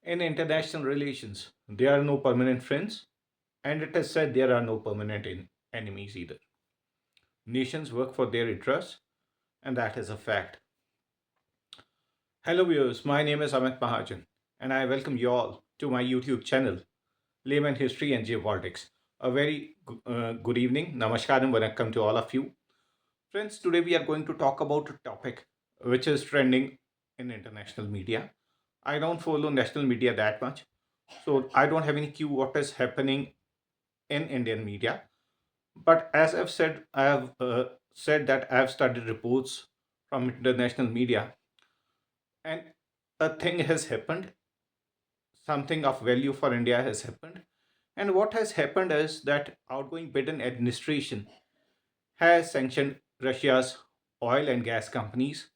In international relations, there are no permanent friends, and it is said there are no permanent enemies either. Nations work for their interests, and that is a fact. Hello, viewers. My name is Amit Mahajan, and I welcome you all to my YouTube channel, Layman History and Geopolitics. A very good evening, namaskar, and vanakkam to all of you. Friends, today we are going to talk about a topic which is trending in international media. I don't follow national media that much, so I don't have any clue what is happening in Indian media. But as I've said, I have said that I have studied reports from international media, and a thing has happened. Something of value for India has happened. And what has happened is that outgoing Biden administration has sanctioned Russia's oil and gas companies.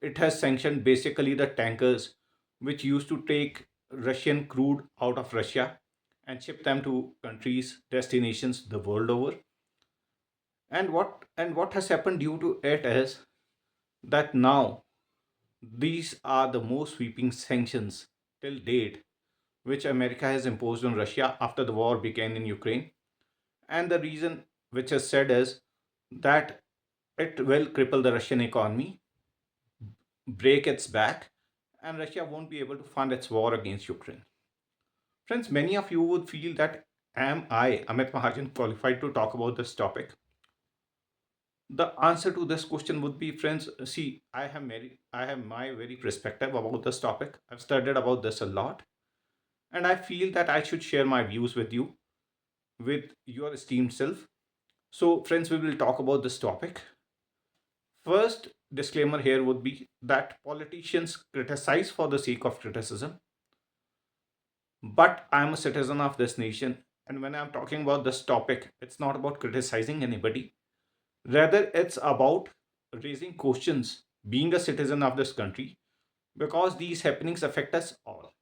It has sanctioned basically the tankers which used to take Russian crude out of Russia and ship them to countries, destinations the world over. And what has happened due to it is that now these are the most sweeping sanctions till date which America has imposed on Russia after the war began in Ukraine. And the reason which is said is that it will cripple the Russian economy, break its back, and Russia won't be able to fund its war against Ukraine. Friends, many of you would feel that am I, Amit Mahajan, qualified to talk about this topic? The answer to this question would be, friends, see, I have my very perspective about this topic. I've studied about this a lot, and I feel that I should share my views with you, with your esteemed self. So, friends, we will talk about this topic. First disclaimer here would be that politicians criticize for the sake of criticism, but I'm a citizen of this nation, and when I'm talking about this topic, it's not about criticizing anybody. Rather, it's about raising questions, being a citizen of this country, because these happenings affect us all.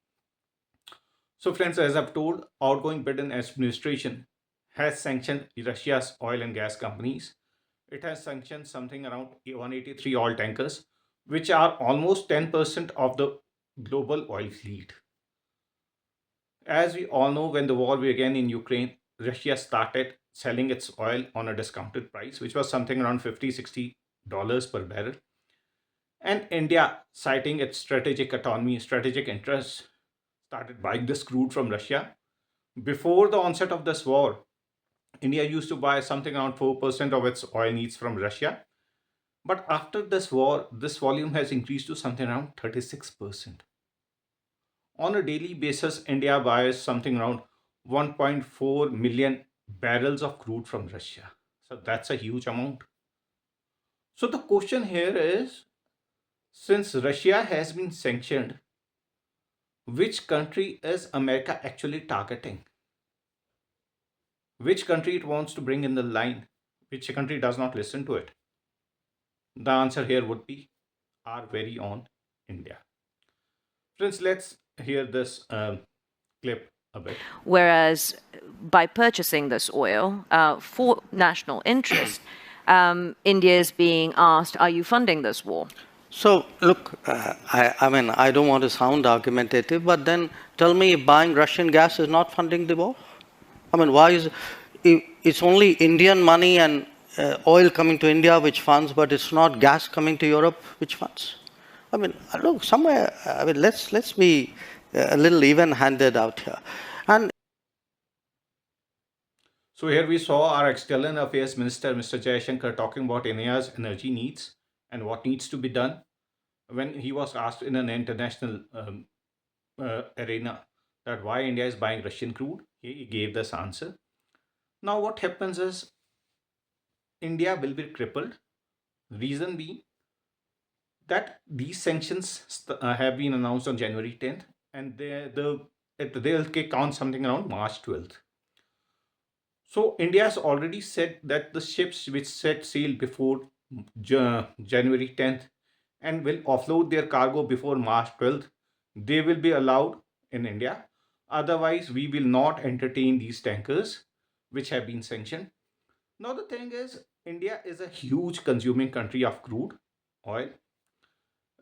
So, friends, as I've told, outgoing Biden administration has sanctioned Russia's oil and gas companies. It has sanctioned something around 183 oil tankers, which are almost 10% of the global oil fleet. As we all know, when the war began in Ukraine, Russia started selling its oil on a discounted price, which was something around 50, $60 per barrel. And India, citing its strategic autonomy, strategic interests, started buying this crude from Russia. Before the onset of this war, India used to buy something around 4% of its oil needs from Russia. But after this war, this volume has increased to something around 36%. On a daily basis, India buys something around 1.4 million barrels of crude from Russia. So that's a huge amount. So the question here is, since Russia has been sanctioned, which country is America actually targeting? Which country it wants to bring in the line? Which country does not listen to it? The answer here would be our very own India. Friends, let's hear this clip a bit. Whereas by purchasing this oil for national interest, India is being asked, are you funding this war? So, look, I mean, I don't want to sound argumentative, but then tell me if buying Russian gas is not funding the war? I mean, why is it's only Indian money and oil coming to India which funds, but it's not gas coming to Europe which funds? I mean, look, somewhere, I mean, let's be a little even-handed out here. And So here we saw our External Affairs Minister, Mr. Jaishankar, talking about India's energy needs and what needs to be done. When he was asked in an international arena that why India is buying Russian crude, he gave this answer. Now, what happens is India will be crippled. Reason being that these sanctions have been announced on January 10th, and they'll kick on something around March 12th. So India has already said that the ships which set sail before January 10th and will offload their cargo before March 12th, they will be allowed in India. Otherwise, we will not entertain these tankers which have been sanctioned. Now, the thing is, India is a huge consuming country of crude oil.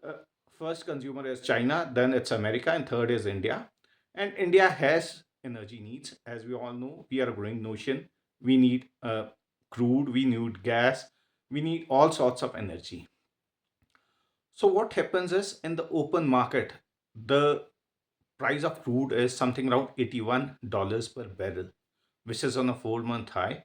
Uh, First consumer is China, then it's America, and third is India. And India has energy needs. As we all know, we are a growing nation. We need crude, we need gas, we need all sorts of energy. So what happens is in the open market, the price of crude is something around $81 per barrel, which is on a 4-month high.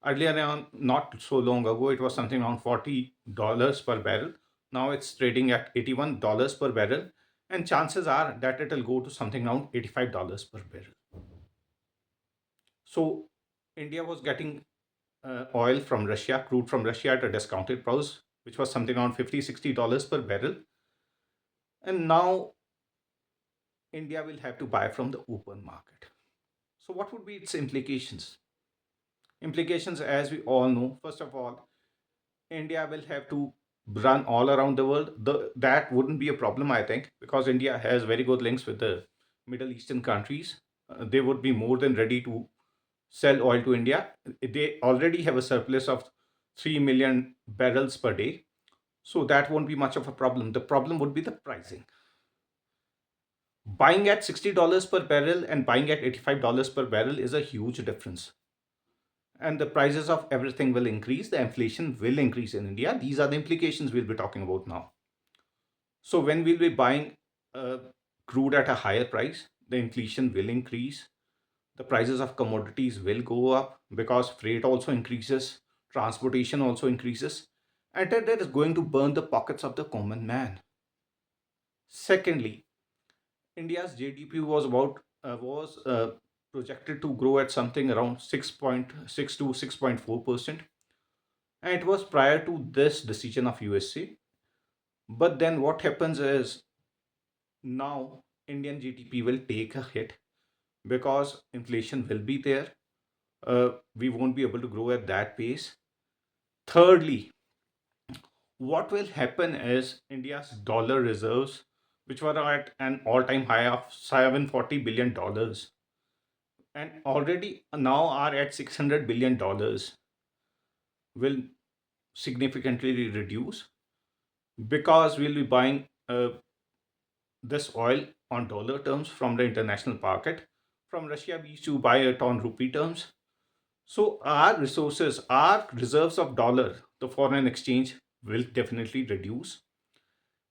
Earlier on, not so long ago, it was something around $40 per barrel. Now it's trading at $81 per barrel, and chances are that it will go to something around $85 per barrel. So India was getting oil from Russia, crude from Russia at a discounted price, which was something around $50-$60 per barrel. And now India will have to buy from the open market. So what would be its implications? Implications, as we all know, first of all, India will have to run all around the world. That wouldn't be a problem, I think, because India has very good links with the Middle Eastern countries. They would be more than ready to sell oil to India. They already have a surplus of 3 million barrels per day. So that won't be much of a problem. The problem would be the pricing. Buying at $60 per barrel and buying at $85 per barrel is a huge difference. And the prices of everything will increase. The inflation will increase in India. These are the implications we'll be talking about now. So when we'll be buying crude at a higher price, the inflation will increase. The prices of commodities will go up because freight also increases, transportation also increases, and that is going to burn the pockets of the common man. Secondly, India's GDP was projected to grow at something around 6.6 to 6.4%, and it was prior to this decision of USA. But then what happens is now Indian GDP will take a hit because inflation will be there. We won't be able to grow at that pace. Thirdly, what will happen is India's dollar reserves, which were at an all-time high of $740 billion, and already now are at $600 billion, will significantly reduce because we'll be buying this oil on dollar terms from the international market. From Russia, we used to buy it on rupee terms. So our resources, our reserves of dollar, the foreign exchange will definitely reduce.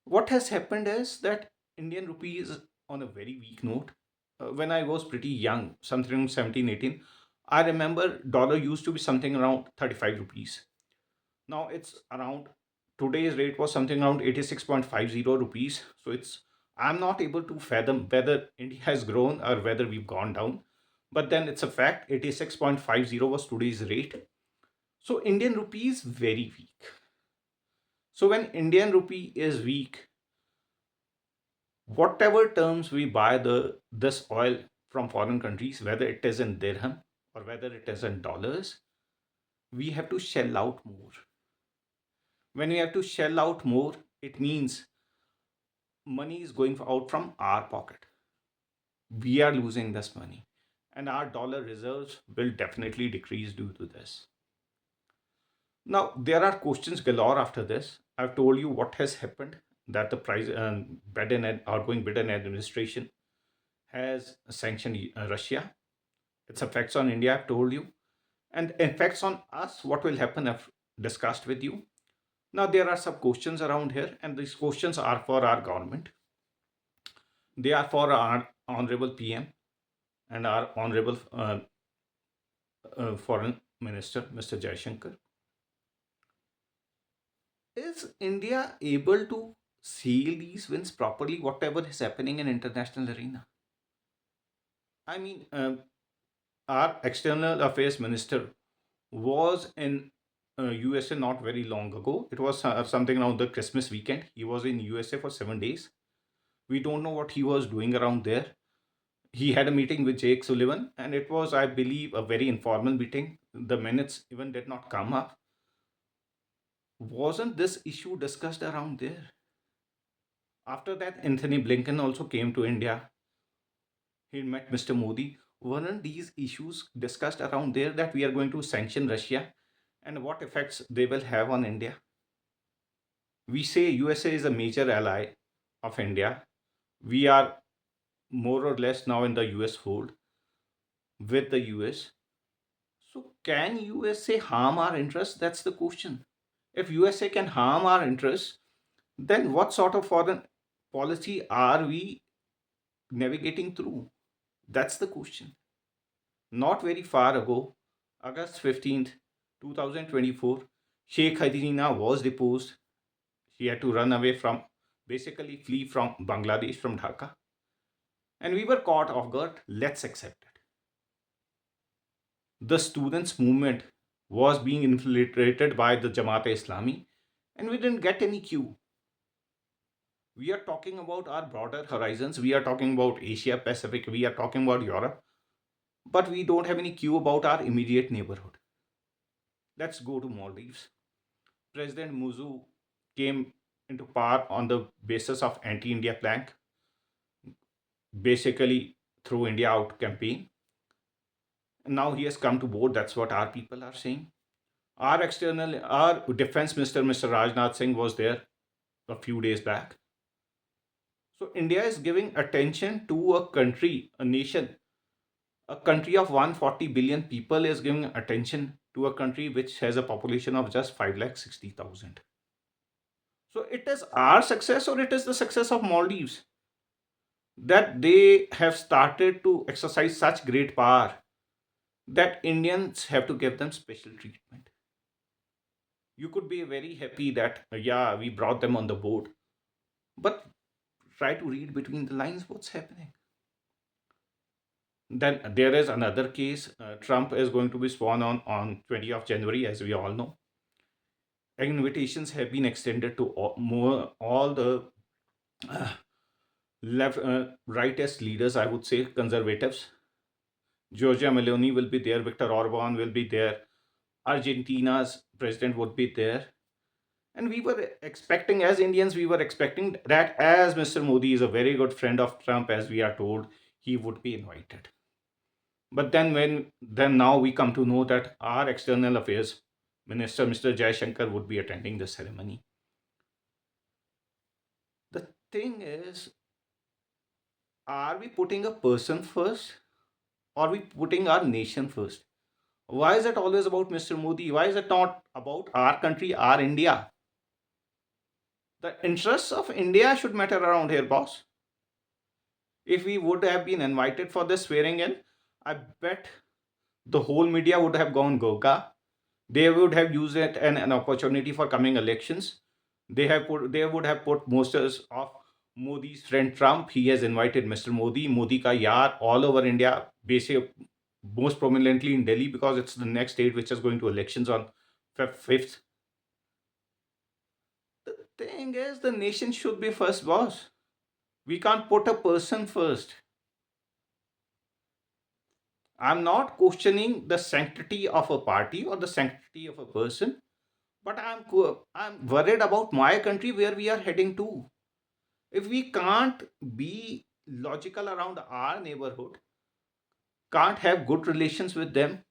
What has happened is that Indian rupee is on a very weak note. When I was pretty young, something around 17, 18, I remember dollar used to be something around 35 rupees. Now it's around, today's rate was something around 86.50 rupees. So I'm not able to fathom whether India has grown or whether we've gone down. But then it's a fact, 86.50 was today's rate. So Indian rupee is very weak. So when Indian rupee is weak, whatever terms we buy this oil from foreign countries, whether it is in dirham or whether it is in dollars, we have to shell out more. When we have to shell out more, it means money is going out from our pocket. We are losing this money, and our dollar reserves will definitely decrease due to this. Now, there are questions galore after this. I've told you what has happened, that the outgoing Biden administration has sanctioned Russia. Its effects on India, I've told you. And effects on us, what will happen, I've discussed with you. Now, there are some questions around here, and these questions are for our government. They are for our Honorable PM and our Honorable Foreign Minister, Mr. Jaishankar. Is India able to seal these wins properly, whatever is happening in international arena? I mean, our External Affairs Minister was in USA not very long ago. It was something around the Christmas weekend. He was in USA for 7 days. We don't know what he was doing around there. He had a meeting with Jake Sullivan, and it was, I believe, a very informal meeting. The minutes even did not come up. Wasn't this issue discussed around there? After that, Anthony Blinken also came to India. He met Mr. Modi. Weren't these issues discussed around there, that we are going to sanction Russia and what effects they will have on India? We say USA is a major ally of India. We are more or less now in the US fold with the US. So can USA harm our interests? That's the question. If USA can harm our interests, then what sort of foreign policy are we navigating through? That's the question. Not very far ago, August 15th, 2024, Sheikh Hasina was deposed. She had to run away from, basically flee from Bangladesh, from Dhaka. And we were caught off guard. Let's accept it. The students' movement was being infiltrated by the Jamaat-e-Islami, and we didn't get any cue. We are talking about our broader horizons. We are talking about Asia Pacific. We are talking about Europe. But we don't have any cue about our immediate neighborhood. Let's go to Maldives. President Muzu came into power on the basis of anti-India plank, basically through India out campaign. And now he has come to board. That's what our people are saying. Our defense minister, Mr. Rajnath Singh, was there a few days back. So India is giving attention to a country, a nation, a country of 140 billion people is giving attention to a country which has a population of just 5,60,000. So it is our success or it is the success of Maldives that they have started to exercise such great power that Indians have to give them special treatment. You could be very happy that, yeah, we brought them on the board, but try to read between the lines what's happening. Then there is another case. Trump is going to be sworn on 20th of January, as we all know. Invitations have been extended to all the uh, left rightist leaders, I would say conservatives. Giorgia Meloni will be there, Viktor Orban will be there, Argentina's president would be there. And we were expecting, as Indians, we were expecting that as Mr. Modi is a very good friend of Trump, as we are told, he would be invited. But then now we come to know that our external affairs minister, Mr. Jaishankar, would be attending the ceremony. The thing is, are we putting a person first or are we putting our nation first? Why is it always about Mr. Modi? Why is it not about our country, our India? The interests of India should matter around here, boss. If we would have been invited for this swearing in, I bet the whole media would have gone Goga. They would have used it an opportunity for coming elections. They would have put posters of Modi's friend Trump. He has invited Mr. Modi ka yaar, all over India, basically most prominently in Delhi because it's the next state which is going to elections on 5th. The thing is, the nation should be first, boss. We can't put a person first. I'm not questioning the sanctity of a party or the sanctity of a person, but I'm worried about my country where we are heading to. If we can't be logical around our neighborhood, can't have good relations with them,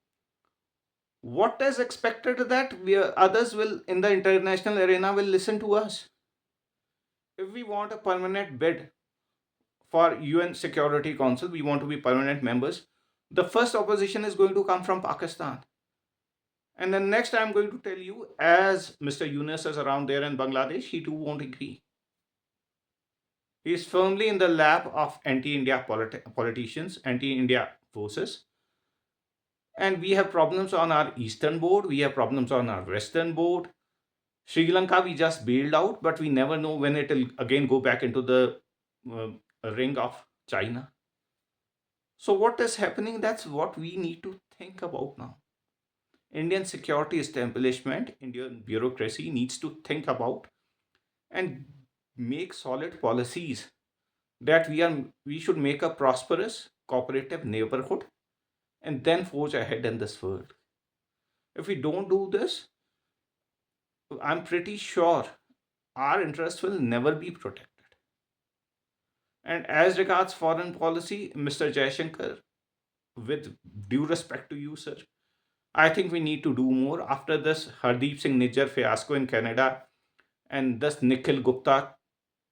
what is expected that others will in the international arena will listen to us? If we want a permanent bid for UN Security Council, we want to be permanent members, the first opposition is going to come from Pakistan. And then next I'm going to tell you, as Mr. Yunus is around there in Bangladesh, he too won't agree. He is firmly in the lap of anti-India politicians, anti-India forces. And we have problems on our eastern board, we have problems on our western board. Sri Lanka, we just bailed out, but we never know when it will again go back into the uh, ring of China. So, what is happening? That's what we need to think about now. Indian security establishment, Indian bureaucracy needs to think about and make solid policies that we should make a prosperous cooperative neighborhood and then forge ahead in this world. If we don't do this, I'm pretty sure our interests will never be protected. And as regards foreign policy, Mr. Jaishankar, with due respect to you, sir, I think we need to do more after this Hardeep Singh Nijjar fiasco in Canada and this Nikhil Gupta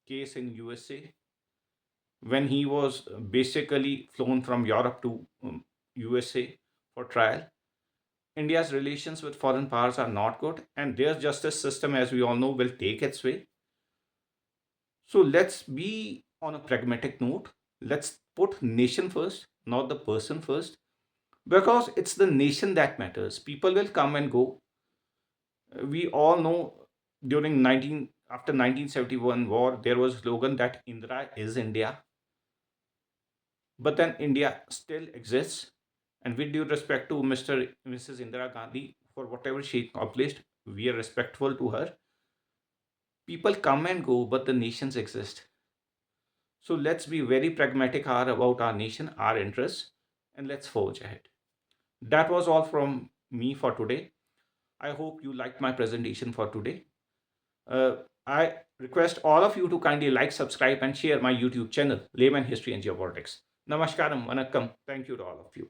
case in USA. when he was basically flown from Europe to USA for trial. India's relations with foreign powers are not good, and their justice system, as we all know, will take its way. So let's be on a pragmatic note. Let's put nation first, not the person first, because it's the nation that matters. People will come and go. We all know during 19 after 1971 war there was a slogan that Indira is India, but then India still exists. And with due respect to Mrs. Indira Gandhi for whatever she accomplished, we are respectful to her. People come and go, but the nations exist. So let's be very pragmatic about our nation, our interests, and let's forge ahead. That was all from me for today. I hope you liked my presentation for today. I request all of you to kindly like, subscribe, and share my YouTube channel, Layman History and Geopolitics. Namaskaram, Vanakkam. Thank you to all of you.